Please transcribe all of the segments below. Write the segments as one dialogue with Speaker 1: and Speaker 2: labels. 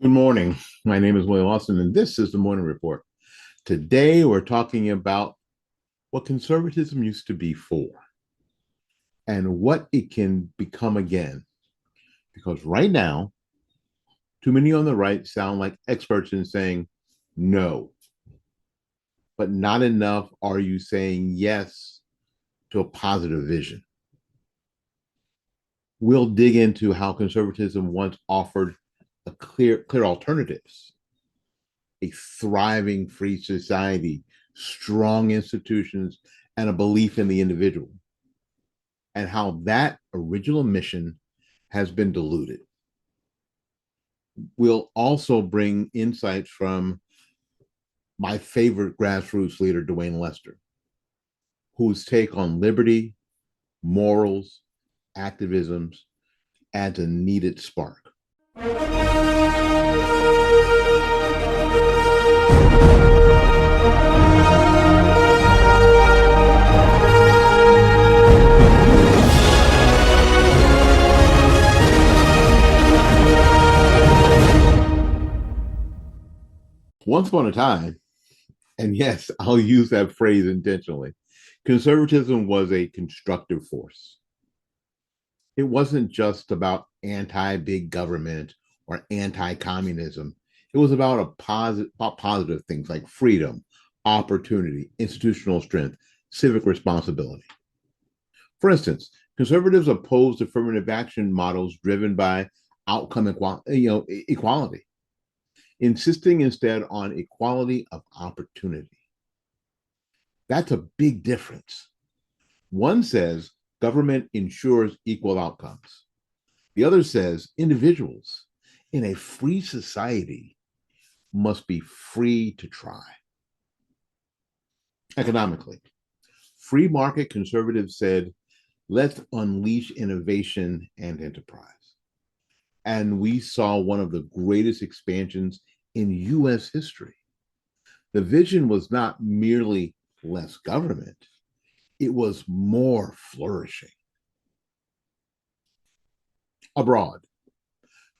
Speaker 1: Good morning. My name is William Austin, and this is the Morning Report. Today, we're talking about what conservatism used to be for and what it can become again. Because right now, too many on the right sound like experts in saying no, but not enough are you saying yes to a positive vision. We'll dig into how conservatism once offered a clear alternatives, a thriving free society, strong institutions, and a belief in the individual, and how that original mission has been diluted. We'll also bring insights from my favorite grassroots leader, Duane Lester, whose take on liberty, morals, activisms adds a needed spark. Once upon a time, and yes, I'll use that phrase intentionally, conservatism was a constructive force. It wasn't just about anti-big government or anti-communism. It was about positive things like freedom, opportunity, institutional strength, civic responsibility. For instance, conservatives opposed affirmative action models driven by equality, insisting instead on equality of opportunity. That's a big difference. One says government ensures equal outcomes. The other says individuals in a free society must be free to try. Economically, free market conservatives said, let's unleash innovation and enterprise. And we saw one of the greatest expansions in US history. The vision was not merely less government, it was more flourishing. Abroad,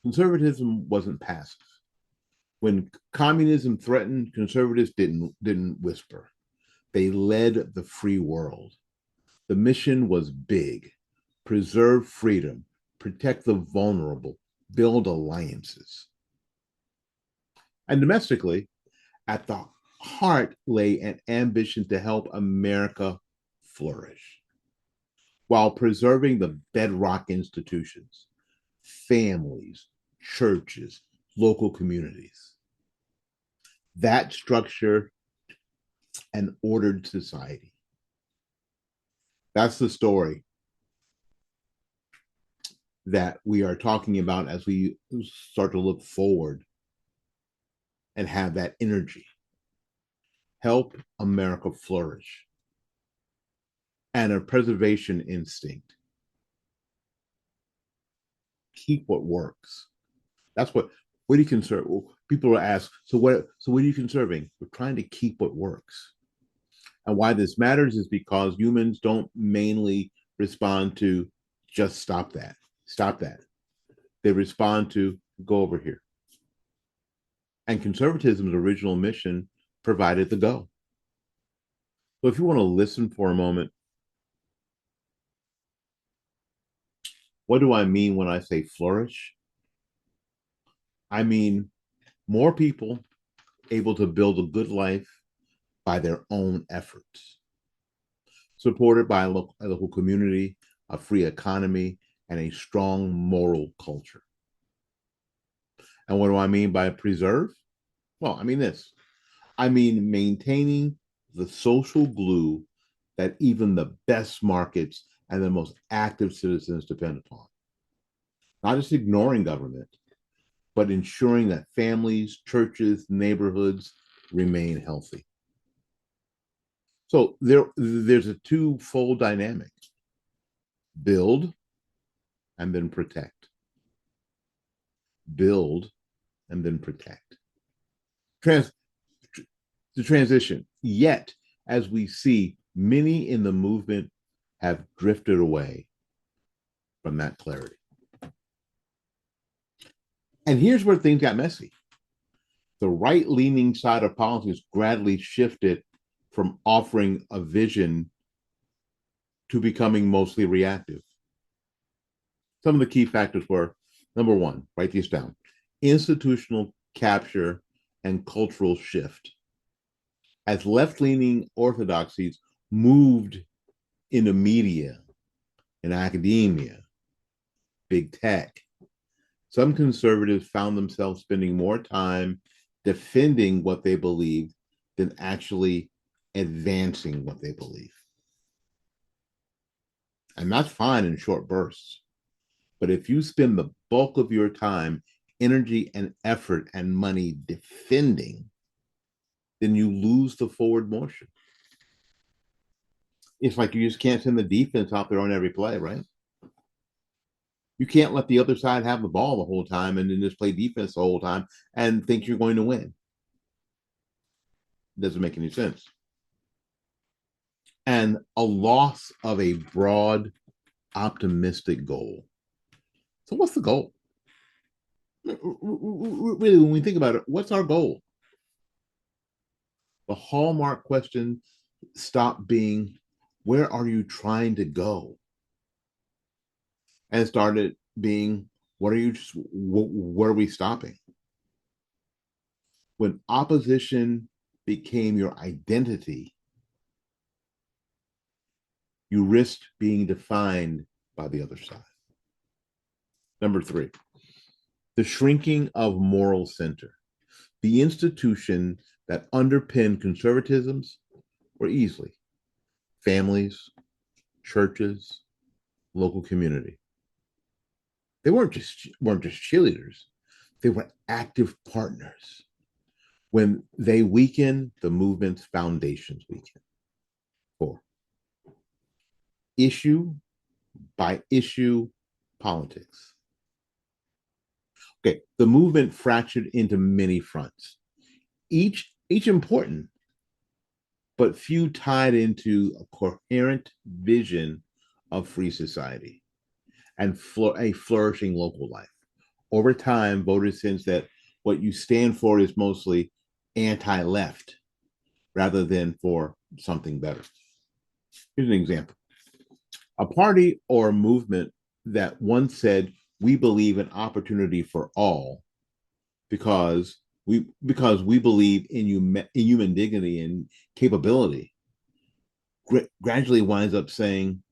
Speaker 1: conservatism wasn't passive. When communism threatened, conservatives didn't whisper. They led the free world. The mission was big: preserve freedom, protect the vulnerable, build alliances. And domestically, at the heart lay an ambition to help America flourish while preserving the bedrock institutions, families, churches, local communities. That structure an ordered society. That's the story that we are talking about as we start to look forward and have that energy. Help America flourish and a preservation instinct. Keep what works. That's what are you conserve? People will ask, so what are you conserving? We're trying to keep what works. And why this matters is because humans don't mainly respond to just stop that. They respond to go over here. And conservatism's original mission provided the go. So if you want to listen for a moment, what do I mean when I say flourish? I mean more people able to build a good life by their own efforts, supported by a local community, a free economy, and a strong moral culture. And what do I mean by preserve? Well, I mean this. I mean maintaining the social glue that even the best markets and the most active citizens depend upon. Not just ignoring government, but ensuring that families, churches, neighborhoods remain healthy. So there's a twofold dynamic: build and then protect. Build and then protect. The transition. Yet, as we see, many in the movement have drifted away from that clarity. And here's where things got messy. The right leaning side of politics gradually shifted from offering a vision to becoming mostly reactive. Some of the key factors were number one, write these down, institutional capture and cultural shift. As left leaning orthodoxies moved into media and academia, big tech, some conservatives found themselves spending more time defending what they believed than actually advancing what they believe. And that's fine in short bursts. But if you spend the bulk of your time, energy, and effort and money defending, then you lose the forward motion. It's like you just can't send the defense out there on every play, right? You can't let the other side have the ball the whole time and then just play defense the whole time and think you're going to win. It doesn't make any sense. And a loss of a broad, optimistic goal. So, what's the goal? Really, when we think about it, what's our goal? The hallmark question stopped being, where are you trying to go? And started being, where are we stopping? When opposition became your identity, you risked being defined by the other side. Number three, the shrinking of moral center. The institution that underpinned conservatisms were easily families, churches, local community. They weren't just cheerleaders; they were active partners. When they weaken, the movement's foundations weaken. Four, issue by issue politics. Okay, the movement fractured into many fronts, each important, but few tied into a coherent vision of free society and a flourishing local life. Over time, voters sense that what you stand for is mostly anti-left rather than for something better. Here's an example. A party or a movement that once said, we believe in opportunity for all because we believe in human dignity and capability, gradually winds up saying,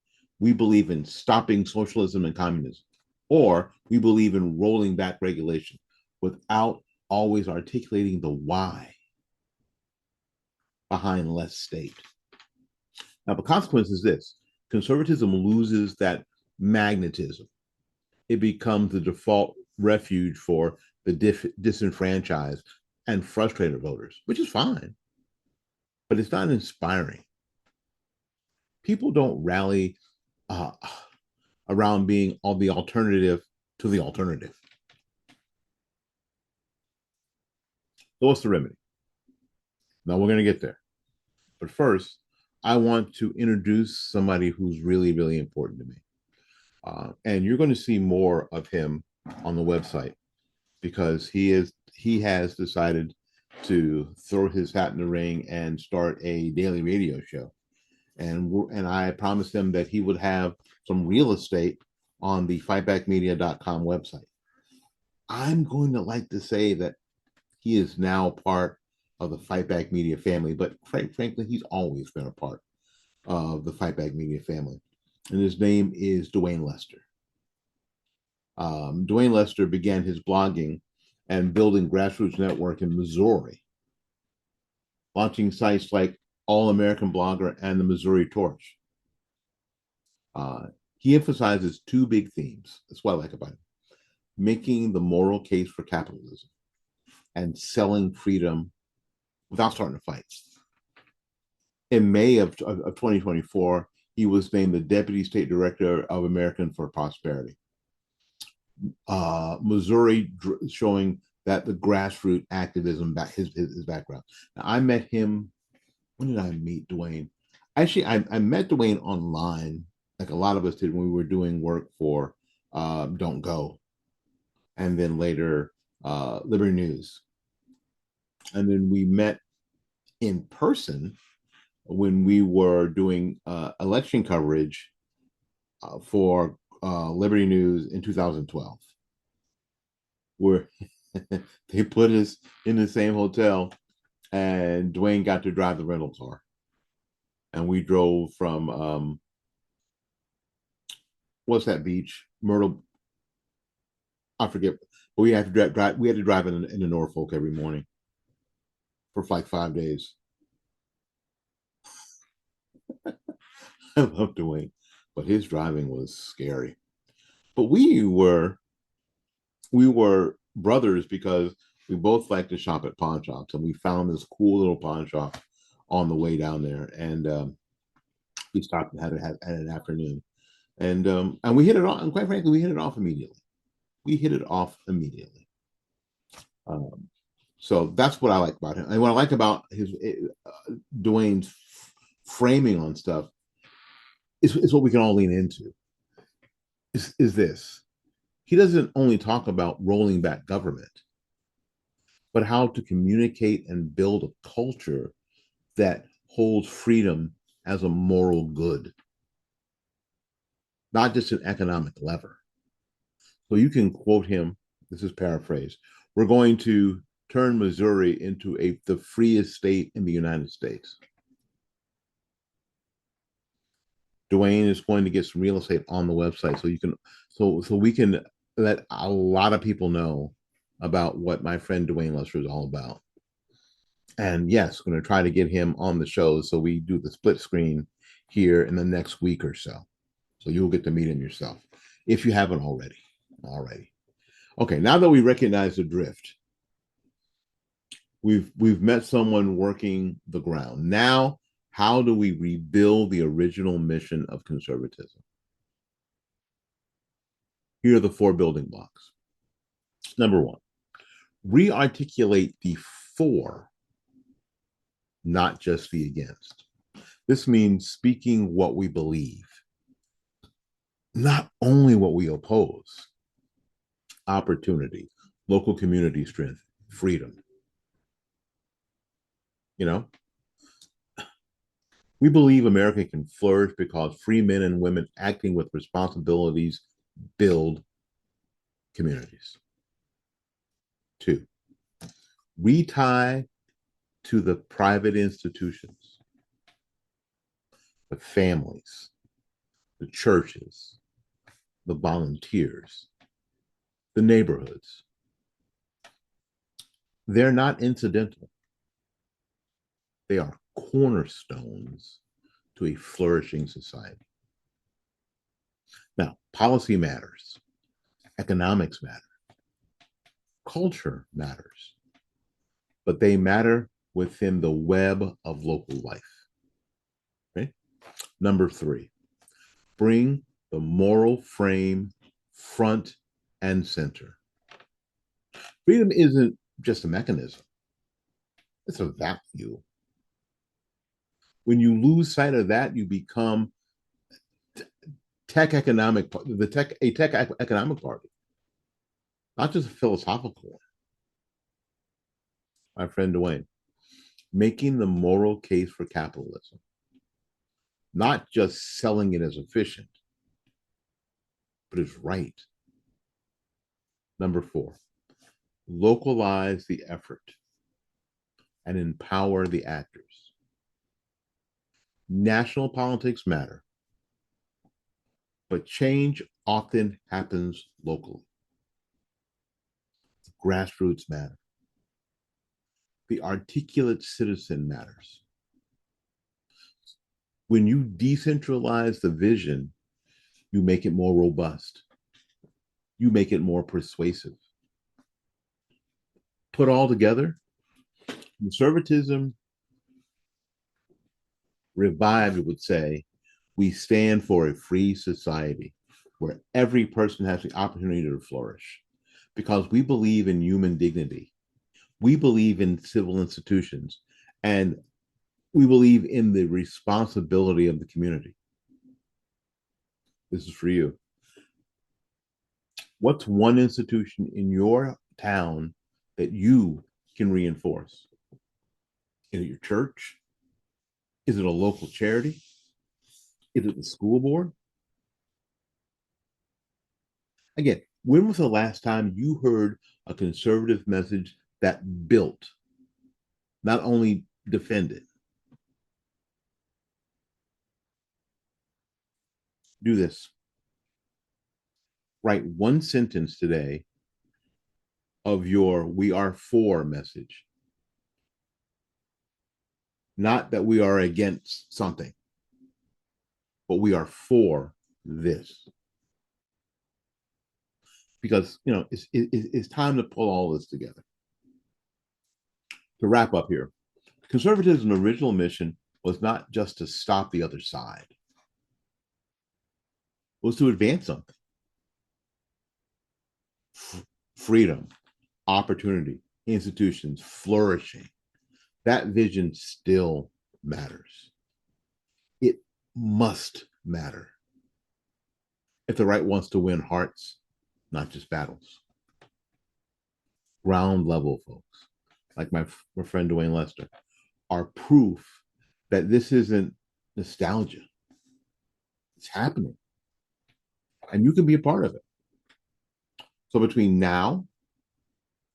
Speaker 1: we believe in stopping socialism and communism, or we believe in rolling back regulation without always articulating the why behind less state. Now, the consequence is this: conservatism loses that magnetism. It becomes the default refuge for the disenfranchised and frustrated voters, which is fine, but it's not inspiring. People don't rally uh, around being on the alternative to the alternative. So, what's the remedy? Now, we're going to get there. But first, I want to introduce somebody who's really, really important to me. And you're going to see more of him on the website because he has decided to throw his hat in the ring and start a daily radio show. And I promised him that he would have some real estate on the fightbackmedia.com website. I'm going to like to say that he is now part of the Fightback Media family, but frankly, he's always been a part of the Fightback Media family. And his name is Duane Lester. Duane Lester began his blogging and building Grassroots Network in Missouri, launching sites like All American Blogger and the Missouri Torch. He emphasizes two big themes. That's what I like about him: making the moral case for capitalism and selling freedom without starting a fight. In May of 2024, he was named the Deputy State Director of American for Prosperity. Missouri showing that the grassroots activism, his background. Now, I met him. When did I meet Duane? Actually, I met Duane online, like a lot of us did when we were doing work for Don't Go. And then later, Liberty News. And then we met in person when we were doing election coverage for Liberty News in 2012, where they put us in the same hotel, and Duane got to drive the rental car, and we drove from what's that beach, Myrtle? I forget, but we had to drive. We had to drive in the Norfolk every morning for like 5 days. I love Duane, but his driving was scary. But we were brothers because we both like to shop at pawn shops, and we found this cool little pawn shop on the way down there, and we stopped and had an afternoon, and we hit it off. And quite frankly, we hit it off immediately. We hit it off immediately. Um, so that's what I like about him, and what I like about his Duane's framing on stuff is what we can all lean into. Is this? He doesn't only talk about rolling back government, but how to communicate and build a culture that holds freedom as a moral good, not just an economic lever. So you can quote him. This is paraphrased. We're going to turn Missouri into the freest state in the United States. Duane is going to get some real estate on the website, so we can let a lot of people know about what my friend Duane Lester is all about. And yes, we're going to try to get him on the show, so we do the split screen here in the next week or so. So you'll get to meet him yourself if you haven't already. Okay, now that we recognize the drift, we've met someone working the ground. Now, how do we rebuild the original mission of conservatism? Here are the 4 building blocks. Number 1, re-articulate the for, not just the against. This means speaking what we believe, not only what we oppose. Opportunity, local community strength, freedom. You know, we believe America can flourish because free men and women acting with responsibilities build communities. 2, retie to the private institutions, the families, the churches, the volunteers, the neighborhoods. They're not incidental. They are cornerstones to a flourishing society. Now, policy matters, economics matter, culture matters, but they matter within the web of local life. Okay? Number 3, bring the moral frame front and center. Freedom isn't just a mechanism, it's a value. When you lose sight of that, you become a tech economic party, not just a philosophical one. My friend Duane, making the moral case for capitalism, not just selling it as efficient, but as right. Number 4, localize the effort and empower the actors. National politics matter, but change often happens locally. Grassroots matter. The articulate citizen matters. When you decentralize the vision, you make it more robust. You make it more persuasive. Put all together, conservatism revived would say, we stand for a free society where every person has the opportunity to flourish because we believe in human dignity. We believe in civil institutions, and we believe in the responsibility of the community. This is for you. What's one institution in your town that you can reinforce? Is it your church? Is it a local charity? Is it the school board? Again, when was the last time you heard a conservative message that built, not only defended? Do this. Write one sentence today of your "we are for" message. Not that we are against something, but we are for this. Because, it's time to pull all this together. To wrap up here, conservatism's original mission was not just to stop the other side, it was to advance something. Freedom, opportunity, institutions flourishing. That vision still matters. It must matter if the right wants to win hearts, not just battles. Ground level folks, like my friend Duane Lester, are proof that this isn't nostalgia. It's happening, and you can be a part of it. So between now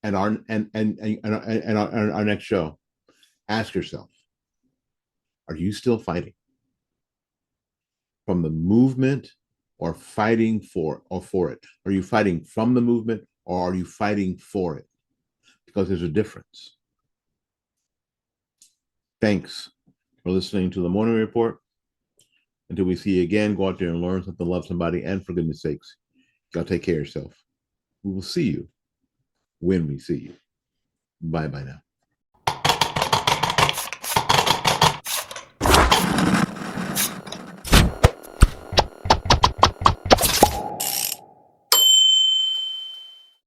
Speaker 1: and our next show, ask yourself: are you still fighting from the movement, or fighting for it? Are you fighting from the movement, or are you fighting for it? Because there's a difference. Thanks for listening to the Morning Report. Until we see you again, go out there and learn something, love somebody, and for goodness sakes, y'all take care of yourself. We will see you when we see you. Bye bye now.